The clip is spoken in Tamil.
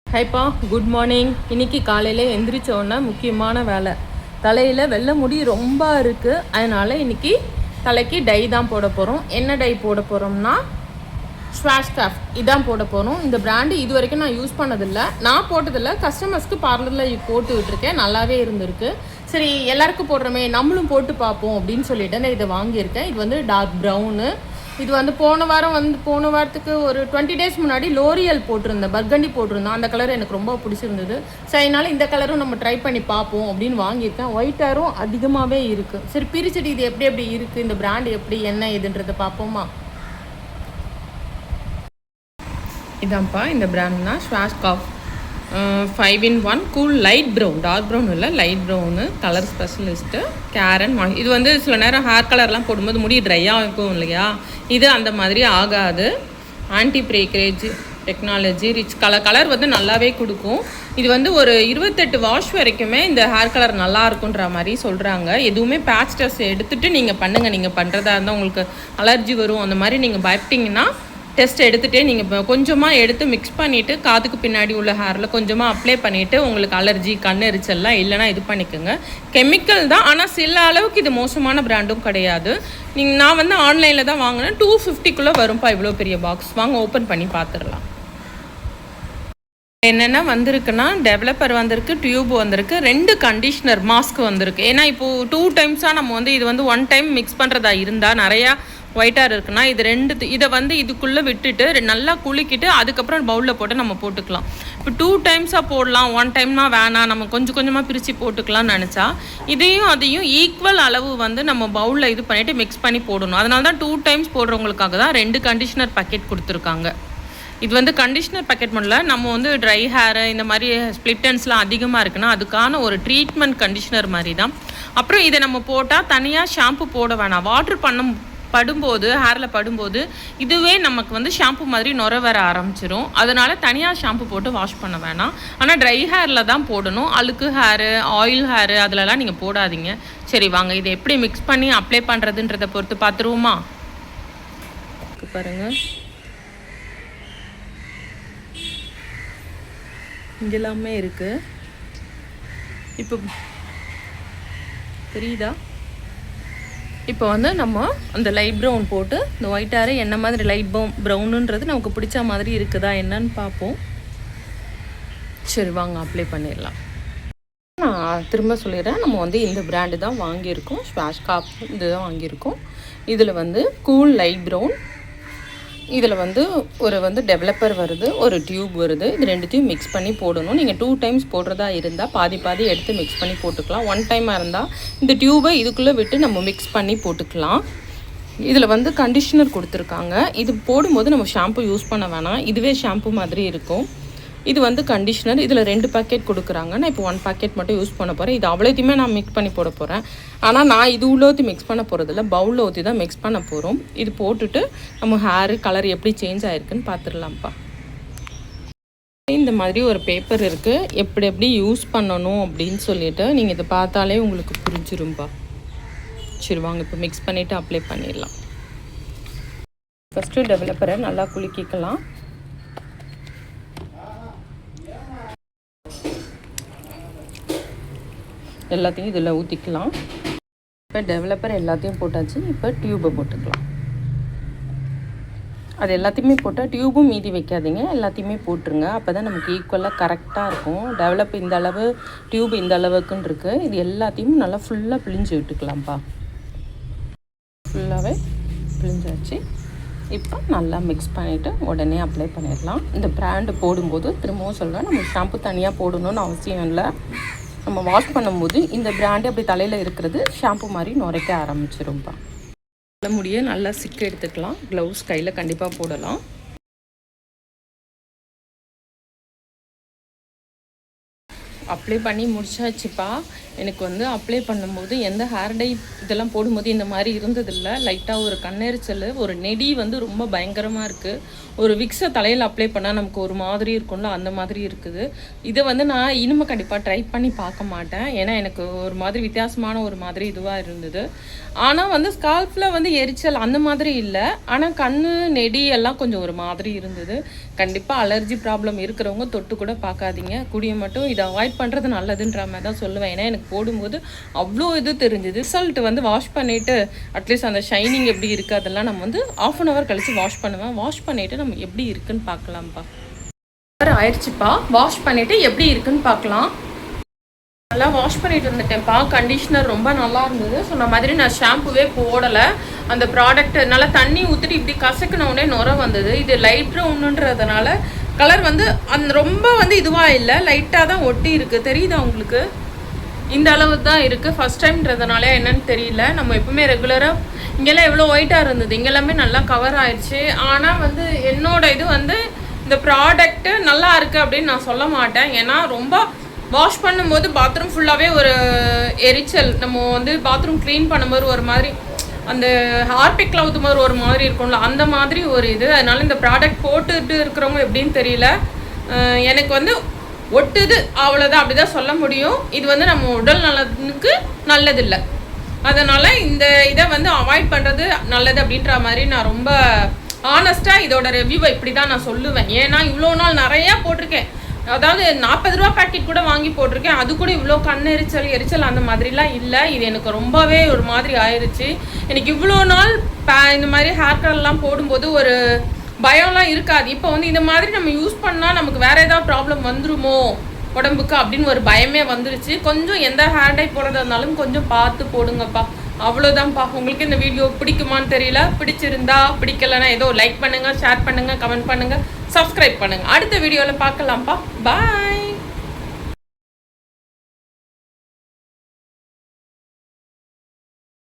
ஹைப்பா, குட் மார்னிங். இன்னைக்கு காலையில் எந்திரிச்சோன்னா முக்கியமான வேலை, தலையில் வெள்ளை முடி ரொம்ப இருக்குது. அதனால் இன்னைக்கு தலைக்கு டை தான் போட போகிறோம். என்ன டை போட போகிறோம்னா ஸ்வாஷ்காஃப் இதான் போட போகிறோம். இந்த பிராண்டு இது வரைக்கும் நான் யூஸ் பண்ணதில்லை, நான் போட்டதில்லை, கஸ்டமர்ஸ்க்கு பார்லரில் போட்டு விட்டுருக்கேன். நல்லாவே இருந்திருக்கு. சரி எல்லாருக்கும் போடுறோமே, நம்மளும் போட்டு பார்ப்போம் அப்படின்னு சொல்லிட்டு நான் இதை வாங்கியிருக்கேன். இது வந்து டார்க் ப்ரௌனு. இது வந்து போன வாரத்துக்கு ஒரு 20 டேஸ் முன்னாடி லோரியல் போட்டிருந்தேன், பர்கண்டி போட்டிருந்தேன். அந்த கலர் எனக்கு ரொம்ப பிடிச்சிருந்தது. சரி அதனால இந்த கலரும் நம்ம ட்ரை பண்ணி பார்ப்போம் அப்படின்னு வாங்கியிருக்கேன். ஒயிட் ஹேரும் அதிகமாகவே இருக்குது. சரி பிரிச்சுட்டு இது எப்படி இருக்குது, இந்த பிராண்ட் எப்படி என்ன இதுன்றதை பார்ப்போமா. இதான்ப்பா இந்த பிராண்ட் தான் Schwarzkopf 5-in-1 cool light brown, dark brown இல்லை லைட் ப்ரௌனு, கலர் ஸ்பெஷலிஸ்ட்டு கேரன். இது வந்து சில நேரம் ஹேர் கலர்லாம் போடும்போது முடி ட்ரையாக இருக்கும் இல்லையா, இது அந்த மாதிரி ஆகாது. ஆன்டி பிரேக்கரேஜ் டெக்னாலஜி, ரிச் கலர் வந்து நல்லாவே கொடுக்கும். இது வந்து ஒரு 28 வாஷ் வரைக்குமே இந்த ஹேர் கலர் நல்லா இருக்குன்ற மாதிரி சொல்கிறாங்க. எதுவுமே பேட்ச் டெஸ்ட் எடுத்துகிட்டு நீங்கள் பண்ணுங்கள். நீங்கள் பண்ணுறதா இருந்தால் உங்களுக்கு அலர்ஜி வரும் அந்த மாதிரி நீங்கள் பயப்பட்டிங்கன்னா டெஸ்ட் எடுத்துகிட்டே நீங்கள் கொஞ்சமாக எடுத்து மிக்ஸ் பண்ணிவிட்டு காதுக்கு பின்னாடி உள்ள ஹேரில் கொஞ்சமாக அப்ளை பண்ணிவிட்டு உங்களுக்கு அலர்ஜி கண்ணெரிச்சல்லாம் இல்லைனா இது பண்ணிக்கோங்க. கெமிக்கல் தான், ஆனால் சில அளவுக்கு இது மோசமான பிராண்டும் கிடையாது. நான் வந்து ஆன்லைனில் தான் வாங்கினேன். 250 வரும்ப்பா இவ்வளோ பெரிய பாக்ஸ். வாங்க ஓப்பன் பண்ணி பார்த்துடலாம். என்னென்ன வந்திருக்குன்னா டெவலப்பர் வந்திருக்கு, டியூப் வந்திருக்கு, 2 கண்டிஷ்னர் மாஸ்க் வந்திருக்கு. ஏன்னா இப்போது 2 டைம்ஸாக நம்ம வந்து இது வந்து 1 டைம் மிக்ஸ் பண்ணுறதா இருந்தால் நிறையா ஒயிட்டாக இருக்குன்னா இதை வந்து இதுக்குள்ளே விட்டுட்டு நல்லா குலுக்கிட்டு அதுக்கப்புறம் பவுலில் போட்டு நம்ம போட்டுக்கலாம். இப்போ 2 டைம்ஸாக போடலாம், 1 டைம்னா வேணாம், நம்ம கொஞ்சம் கொஞ்சமாக பிரித்து போட்டுக்கலாம்னு நினச்சா அதையும் ஈக்குவல் அளவு வந்து நம்ம பவுலில் இது பண்ணிவிட்டு மிக்ஸ் பண்ணி போடணும். அதனால தான் 2 டைம்ஸ் போடுறவங்களுக்காக தான் 2 கண்டிஷ்னர் பேக்கெட் கொடுத்துருக்காங்க. இது வந்து கண்டிஷ்னர் பேக்கெட் பண்ணல, நம்ம வந்து ட்ரை ஹேரு இந்த மாதிரி ஸ்ப்ளிட்டன்ஸ்லாம் அதிகமாக இருக்குன்னா அதுக்கான ஒரு ட்ரீட்மெண்ட் கண்டிஷ்னர் மாதிரி தான். அப்புறம் இதை நம்ம போட்டால் தனியாக ஷாம்பு போட வேணாம். வாட்ரு படும்போது ஹேரில் படும்போது இதுவே நமக்கு வந்து ஷாம்பு மாதிரி நுர வர ஆரம்பிச்சிடும். அதனால் தனியாக ஷாம்பு போட்டு வாஷ் பண்ண வேணாம். ஆனால் ட்ரை ஹேரில் தான் போடணும். அழுக்கு ஹேரு, ஆயில் ஹேரு அதிலலாம் நீங்கள் போடாதீங்க. சரி வாங்க இதை எப்படி மிக்ஸ் பண்ணி அப்ளை பண்ணுறதுன்றதை பொறுத்து பார்த்துருவோமா. பாருங்கள் இங்கெல்லாமே இருக்குது. இப்போ தெரியுதா, இப்போ வந்து நம்ம அந்த லைட் ப்ரௌன் போட்டு இந்த ஒயிட் ஹேரு என்ன மாதிரி லைட் ப்ரௌனுன்றது நமக்கு பிடிச்ச மாதிரி இருக்குதா என்னன்னு பார்ப்போம். சரி வாங்க அப்ளை பண்ணிடலாம். நான் திரும்ப சொல்லிடுறேன், நம்ம வந்து இந்த பிராண்டு தான் வாங்கியிருக்கோம், ஸ்வாஷ்காஃப் இது தான் வாங்கியிருக்கோம். இதில் வந்து கூல் லைட் ப்ரௌன், இதில் வந்து ஒரு டெவலப்பர் வருது, ஒரு டியூப் வருது. இது 2த்தையும் மிக்ஸ் பண்ணி போடணும். நீங்கள் 2 டைம்ஸ் போடுறதா இருந்தால் பாதி எடுத்து மிக்ஸ் பண்ணி போட்டுக்கலாம். 1 டைமாக இருந்தால் இந்த டியூபை இதுக்குள்ளே விட்டு நம்ம மிக்ஸ் பண்ணி போட்டுக்கலாம். இதில் வந்து கண்டிஷ்னர் கொடுத்துருக்காங்க. இது போடும்போது நம்ம ஷாம்பு யூஸ் பண்ண வேணாம், இதுவே ஷாம்பு மாதிரி இருக்கும். இது வந்து கண்டிஷ்னர். இதில் 2 பேக்கெட் கொடுக்குறாங்க. நான் இப்போ 1 பேக்கெட் மட்டும் யூஸ் பண்ண போகிறேன். இது அவ்வளோத்தையுமே நான் மிக்ஸ் பண்ணி போட போகிறேன். ஆனால் நான் இது உள்ளோத்தி மிக்ஸ் பண்ண போகிறதில்ல, பவுலில் ஊற்றி தான் மிக்ஸ் பண்ண போகிறோம். இது போட்டுட்டு நம்ம ஹேரு கலர் எப்படி சேஞ்ச் ஆகிருக்குன்னு பார்த்துடலாம்ப்பா. இந்த மாதிரி ஒரு பேப்பர் இருக்குது, எப்படி யூஸ் பண்ணணும் அப்படின்னு சொல்லிட்டு நீங்கள் இதை பார்த்தாலே உங்களுக்கு புரிஞ்சிரும்பா. சரி வாங்க இப்போ மிக்ஸ் பண்ணிவிட்டு அப்ளை பண்ணிடலாம். ஃபஸ்ட்டு டெவலப்பரை நல்லா குலுக்கிக்கலாம். எல்லாத்தையும் இதில் ஊற்றிக்கலாம். இப்போ டெவலப்பர் எல்லாத்தையும் போட்டாச்சு. இப்போ டியூப்பை போட்டுக்கலாம். அது எல்லாத்தையுமே போட்டால் டியூபும் மீதி வைக்காதீங்க, எல்லாத்தையுமே போட்டுருங்க. அப்போ தான் நமக்கு ஈக்குவலாக கரெக்டாக இருக்கும். டெவலப் இந்த அளவு, டியூப் இந்த அளவுக்குன்னு இருக்குது. இது எல்லாத்தையும் நல்லா ஃபுல்லாக பிழிஞ்சு விட்டுக்கலாம்ப்பா. ஃபுல்லாகவே பிழிஞ்சாச்சு. இப்போ நல்லா மிக்ஸ் பண்ணிவிட்டு உடனே அப்ளை பண்ணிடலாம். இந்த பிராண்டு போடும்போது திரும்பவும் சொல்கிறேன், நம்ம ஷாம்பு தனியாக போடணும்னு அவசியம் இல்லை. நம்ம வாஷ் பண்ணும்போது இந்த பிராண்டு அப்படி தலையில் இருக்கிறது ஷாம்பு மாதிரி நுரைக்க ஆரம்பிச்சிரும்பா. முடிய நல்லா சிக்க எடுத்துக்கலாம். க்ளவுஸ் கையில் கண்டிப்பாக போடலாம். அப்ளை பண்ணி முடிச்சாச்சுப்பா. எனக்கு வந்து அப்ளை பண்ணும்போது எந்த ஹேர் டை இதெல்லாம் போடும்போது இந்த மாதிரி இருந்ததில்லை. லைட்டாக ஒரு கண்ணெரிச்சல், ஒரு நெடி வந்து ரொம்ப பயங்கரமாக இருக்குது. ஒரு விக்ஸை தலையில் அப்ளை பண்ணால் நமக்கு ஒரு மாதிரி இருக்கும்ல, அந்த மாதிரி இருக்குது. இதை வந்து நான் இனிமே கண்டிப்பாக ட்ரை பண்ணி பார்க்க மாட்டேன். ஏன்னா எனக்கு ஒரு மாதிரி வித்தியாசமான ஒரு மாதிரி இதுவாக இருந்தது. ஆனால் வந்து ஸ்கால்ஃபில் வந்து எரிச்சல் அந்த மாதிரி இல்லை. ஆனால் கண் நெடி எல்லாம் கொஞ்சம் ஒரு மாதிரி இருந்தது. கண்டிப்பாக அலர்ஜி ப்ராப்ளம் இருக்கிறவங்க தொட்டு கூட பார்க்காதீங்க. கூடிய மட்டும் இதை அவாய்ட் பண்ணுறது நல்லதுன்ற மாதிரி தான் சொல்லுவேன். ஏன்னா எனக்கு போடும்போது அவ்வளோ இது தெரிஞ்சுது. ரிசல்ட் வந்து வாஷ் பண்ணிவிட்டு அட்லீஸ்ட் அந்த ஷைனிங் எப்படி இருக்குது அதெல்லாம் நம்ம வந்து 1/2 hour கழித்து வாஷ் பண்ணுவேன். வாஷ் பண்ணிவிட்டு நம்ம எப்படி இருக்குன்னு பார்க்கலாம்ப்பா. ஆயிடுச்சுப்பா. வாஷ் பண்ணிவிட்டு எப்படி இருக்குன்னு பார்க்கலாம். நல்லா வாஷ் பண்ணிட்டு வந்துட்டேன்ப்பா. கண்டிஷ்னர் ரொம்ப நல்லா இருந்தது. சொன்ன மாதிரி நான் ஷாம்புவே போடலை. அந்த ப்ராடக்ட் நல்லா தண்ணி ஊற்றிட்டு இப்படி கசக்கினோடனே நுர வந்தது. இது லைட் ப்ரௌனுன்றதுனால கலர் வந்து அந்த ரொம்ப வந்து இதுவாக இல்லை, லைட்டாக தான் ஒட்டி இருக்குது. தெரியுதா உங்களுக்கு? இந்த அளவு தான் இருக்குது. ஃபஸ்ட் டைம்ன்றதுனால என்னன்னு தெரியல. நம்ம எப்பவுமே ரெகுலராக இங்கெல்லாம் எவ்வளோ ஒயிட்டாக இருந்தது, இங்கெல்லாமே நல்லா கவர் ஆயிடுச்சு. ஆனால் வந்து என்னோட இது வந்து இந்த ப்ராடக்ட்டு நல்லா இருக்குது அப்படின்னு நான் சொல்ல மாட்டேன். ஏன்னா ரொம்ப வாஷ் பண்ணும்போது பாத்ரூம் ஃபுல்லாகவே ஒரு எரிச்சல். நம்ம வந்து பாத்ரூம் க்ளீன் பண்ணும்போது ஒரு மாதிரி அந்த ஹார்பிக்கில் ஊற்றும்போது ஒரு மாதிரி இருக்கும்ல, அந்த மாதிரி ஒரு இது. அதனால இந்த ப்ராடக்ட் போட்டுட்டு இருக்கிறவங்க எப்படின்னு தெரியல. எனக்கு வந்து ஒட்டுது அவ்வளோதான், அப்படி தான் சொல்ல முடியும். இது வந்து நம்ம உடல் நலனுக்கு நல்லதில்லை. அதனால் இந்த இதை வந்து அவாய்ட் பண்ணுறது நல்லது அப்படின்ற மாதிரி நான் ரொம்ப ஆனஸ்ட்டாக இதோட ரிவ்யூவை இப்படி தான் நான் சொல்லுவேன். ஏன்னா இவ்வளோ நாள் நிறையா போட்டிருக்கேன். அதாவது 40 ரூபா பேக்கெட் கூட வாங்கி போட்டிருக்கேன். அது கூட இவ்வளோ எரிச்சல் அந்த மாதிரிலாம் இல்லை. இது எனக்கு ரொம்பவே ஒரு மாதிரி ஆயிடுச்சு. எனக்கு இவ்வளோ நாள் இந்த மாதிரி ஹேர் கலர்லாம் போடும்போது ஒரு பயம்லாம் இருக்காது. இப்போ வந்து இந்த மாதிரி நம்ம யூஸ் பண்ணால் நமக்கு வேறு ஏதாவது ப்ராப்ளம் வந்துருமோ உடம்புக்கு அப்படின்னு ஒரு பயமே வந்துருச்சு. கொஞ்சம் எந்த ஹேர் டை போடுறதா இருந்தாலும் கொஞ்சம் பார்த்து போடுங்கப்பா. அவ்வளோதான்ப்பா. உங்களுக்கு இந்த வீடியோ பிடிக்குமான்னு தெரியல. பிடிச்சிருந்தா பிடிக்கலைன்னா ஏதோ லைக் பண்ணுங்கள், ஷேர் பண்ணுங்கள், கமெண்ட் பண்ணுங்கள், சப்ஸ்கிரைப் பண்ணுங்கள். அடுத்த வீடியோவில் பார்க்கலாம்ப்பா. பாய்.